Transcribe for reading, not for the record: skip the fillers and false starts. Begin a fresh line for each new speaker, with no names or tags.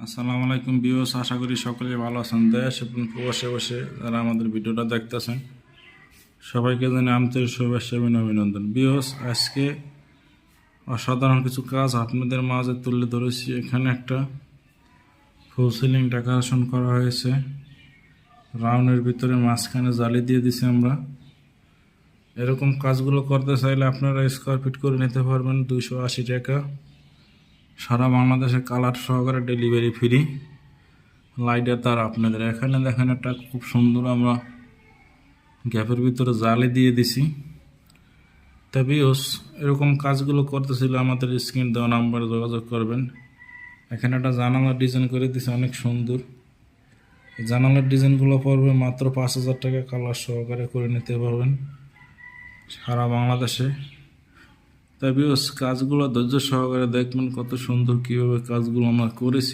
আসসালামু আলাইকুম ভিউয়ার্স, আশা করি সকলে ভালো আছেন। দেশ এবং প্রবাসে বসে যারা আমাদের ভিডিওটা দেখতেছেন সবাইকে জানাই আন্তরিক শুভেচ্ছা এবং অভিনন্দন। ভিউয়ার্স, আজকে অসাধারণ কিছু কাজ আপনাদের মাঝে তুলে ধরেছি। এখানে একটা ফুল সিলিং ডেকোরেশন করা হয়েছে, রাউন্ডের ভিতরে মাঝখানে জালি দিয়ে দিছি আমরা। এরকম কাজগুলো করতে চাইলে আপনারা স্কোয়ার ফিট করে নিতে পারবেন 280 টাকা। সারা বাংলাদেশে কালার সহকারে ডেলিভারি ফ্রি। লাইটের তার আপনাদের এখানে দেখেন একটা খুব সুন্দর আমরা গ্যাপের ভিতরে জালি দিয়ে দিছি। তবে এরকম কাজগুলো করতেছিল আমাদের স্ক্রিন দেওয়া নাম্বারে যোগাযোগ করবেন। এখানে একটা জানালার ডিজাইন করে দিছে, অনেক সুন্দর। এই জানালার ডিজাইনগুলো পড়বে মাত্র 5,000 টাকা, কালার সহকারে করে নিতে পারবেন সারা বাংলাদেশে। তবে কাজগুলো ধৈর্য সহকারে দেখবেন কত সুন্দর কীভাবে কাজগুলো আমরা করেছি।